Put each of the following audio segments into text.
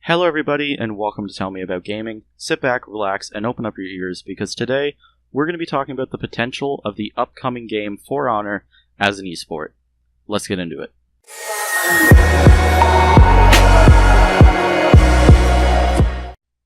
Hello everybody and welcome to Tell Me About Gaming. Sit back, relax, and open up your ears because today we're going to be talking about the potential of the upcoming game For Honor as an esport. Let's get into it.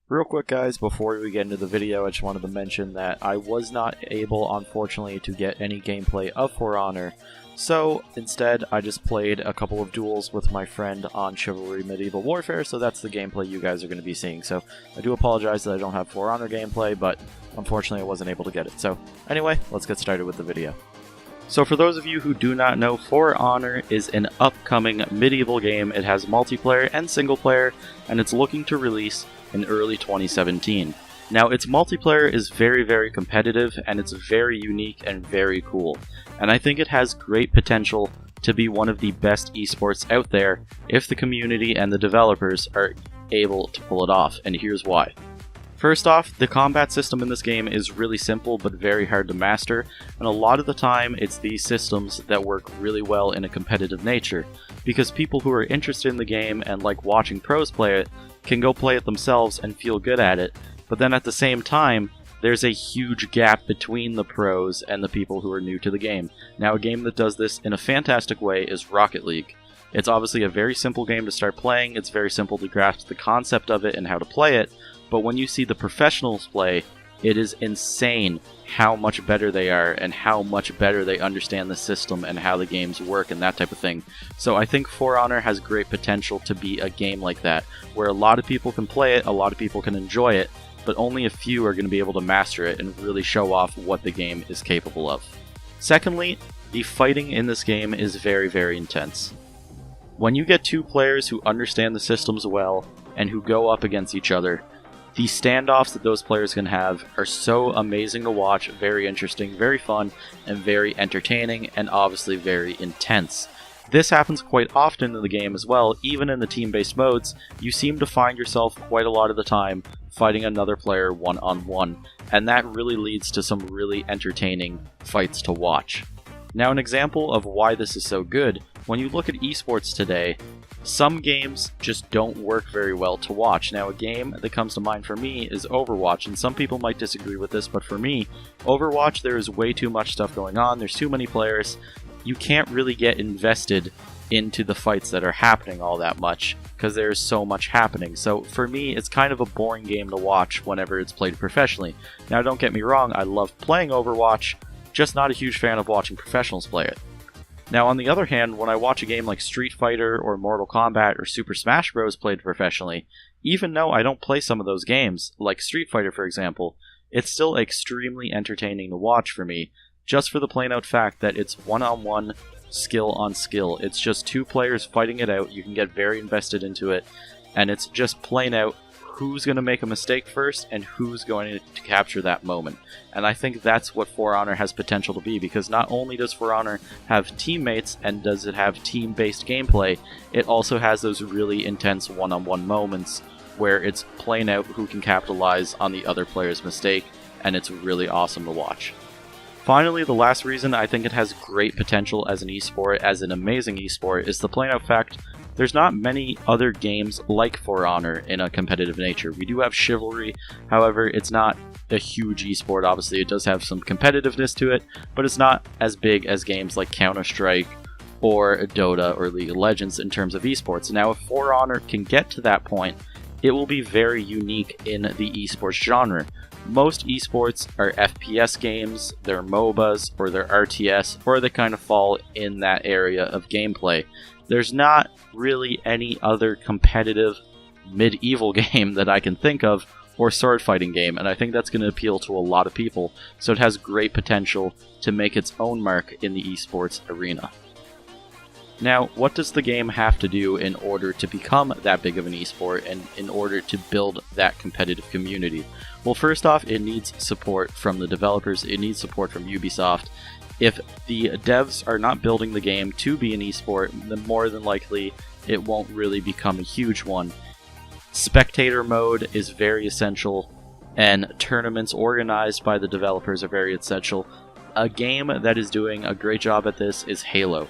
Real quick guys, before we get into the video, I just wanted to mention that I was not able, unfortunately, to get any gameplay of For Honor. So, instead, I just played a couple of duels with my friend on Chivalry Medieval Warfare, so that's the gameplay you guys are going to be seeing. So, I do apologize that I don't have For Honor gameplay, but unfortunately I wasn't able to get it. So, anyway, let's get started with the video. So for those of you who do not know, For Honor is an upcoming medieval game. It has multiplayer and single player, and it's looking to release in early 2017. Now, its multiplayer is very competitive, and it's very unique and very cool. And I think it has great potential to be one of the best esports out there if the community and the developers are able to pull it off, and here's why. First off, the combat system in this game is really simple but very hard to master, and a lot of the time it's these systems that work really well in a competitive nature, because people who are interested in the game and like watching pros play it can go play it themselves and feel good at it, but then at the same time, there's a huge gap between the pros and the people who are new to the game. Now, a game that does this in a fantastic way is Rocket League. It's obviously a very simple game to start playing, it's very simple to grasp the concept of it and how to play it, but when you see the professionals play, it is insane how much better they are and how much better they understand the system and how the games work and that type of thing. So I think For Honor has great potential to be a game like that, where a lot of people can play it, a lot of people can enjoy it, but only a few are going to be able to master it and really show off what the game is capable of. Secondly, the fighting in this game is very intense. When you get two players who understand the systems well and who go up against each other, the standoffs that those players can have are so amazing to watch, very interesting, very fun, and very entertaining, and obviously very intense. This happens quite often in the game as well. Even in the team-based modes, you seem to find yourself quite a lot of the time fighting another player one-on-one, and that really leads to some really entertaining fights to watch. Now, an example of why this is so good, when you look at esports today, some games just don't work very well to watch. Now, a game that comes to mind for me is Overwatch, and some people might disagree with this, but for me, Overwatch, there is way too much stuff going on, there's too many players, you can't really get invested into the fights that are happening all that much, because there's so much happening. So for me, it's kind of a boring game to watch whenever it's played professionally. Now, don't get me wrong, I love playing Overwatch, just not a huge fan of watching professionals play it. Now, on the other hand, when I watch a game like Street Fighter or Mortal Kombat or Super Smash Bros. Played professionally, even though I don't play some of those games, like Street Fighter for example, it's still extremely entertaining to watch for me, just for the plain out fact that it's one-on-one, skill on skill. It's just two players fighting it out, you can get very invested into it, and it's just plain out who's going to make a mistake first and who's going to capture that moment. And I think that's what For Honor has potential to be, because not only does For Honor have teammates and does it have team-based gameplay, it also has those really intense one-on-one moments where it's plain out who can capitalize on the other player's mistake, and it's really awesome to watch. Finally, the last reason I think it has great potential as an esport, as an amazing esport, is the plain out fact there's not many other games like For Honor in a competitive nature. We do have Chivalry, however, it's not a huge esport. Obviously, it does have some competitiveness to it, but it's not as big as games like Counter-Strike or Dota or League of Legends in terms of esports. Now, if For Honor can get to that point, it will be very unique in the esports genre. Most esports are FPS games, they're MOBAs, or they're RTS, or they kind of fall in that area of gameplay. There's not really any other competitive medieval game that I can think of, or sword fighting game, and I think that's going to appeal to a lot of people, so it has great potential to make its own mark in the esports arena. Now, what does the game have to do in order to become that big of an esport and in order to build that competitive community? Well, first off, it needs support from the developers, it needs support from Ubisoft. If the devs are not building the game to be an esport, then more than likely it won't really become a huge one. Spectator mode is very essential, and tournaments organized by the developers are very essential. A game that is doing a great job at this is Halo.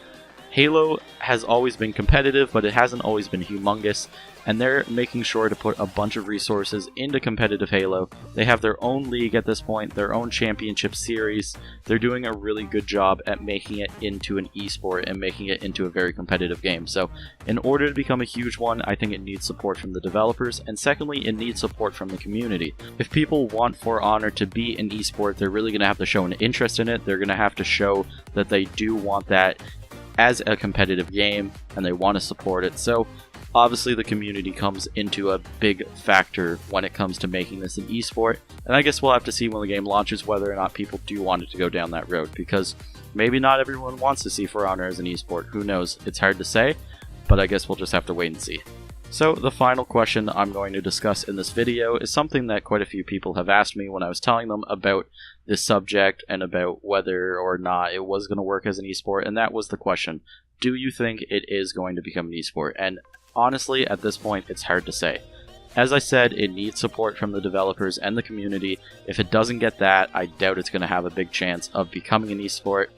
Halo has always been competitive, but it hasn't always been humongous, and they're making sure to put a bunch of resources into competitive Halo. They have their own league at this point, their own championship series. They're doing a really good job at making it into an esport and making it into a very competitive game. So in order to become a huge one, I think it needs support from the developers, and secondly, it needs support from the community. If people want For Honor to be an esport, they're really going to have to show an interest in it. They're going to have to show that they do want that as a competitive game and they want to support it. So obviously the community comes into a big factor when it comes to making this an esport, and I guess we'll have to see when the game launches whether or not people do want it to go down that road, because maybe not everyone wants to see For Honor as an esport. Who knows? It's hard to say, but I guess we'll just have to wait and see. So the final question I'm going to discuss in this video is something that quite a few people have asked me when I was telling them about this subject and about whether or not it was going to work as an esport, and that was the question: do you think it is going to become an esport? And honestly, at this point, it's hard to say. As I said, it needs support from the developers and the community. If it doesn't get that, I doubt it's going to have a big chance of becoming an esport.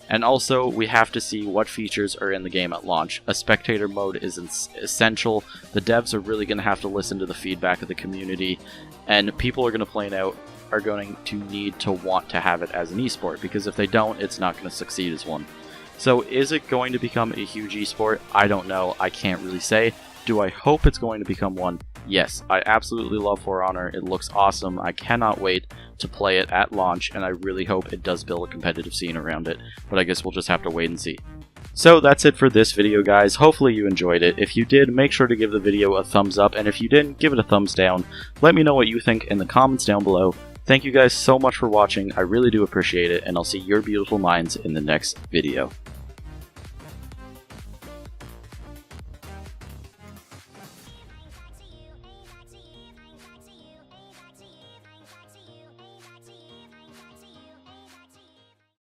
And also, we have to see what features are in the game at launch. A spectator mode is essential. The devs are really going to have to listen to the feedback of the community, and people are going to need to want to have it as an esport, because if they don't, it's not going to succeed as one. So is it going to become a huge esport? I don't know. I can't really say. Do I hope it's going to become one? Yes, I absolutely love For Honor. It looks awesome. I cannot wait to play it at launch, and I really hope it does build a competitive scene around it, but I guess we'll just have to wait and see. So that's it for this video, guys. Hopefully you enjoyed it. If you did, make sure to give the video a thumbs up, and if you didn't, give it a thumbs down. Let me know what you think in the comments down below. Thank you guys so much for watching. I really do appreciate it, and I'll see your beautiful minds in the next video.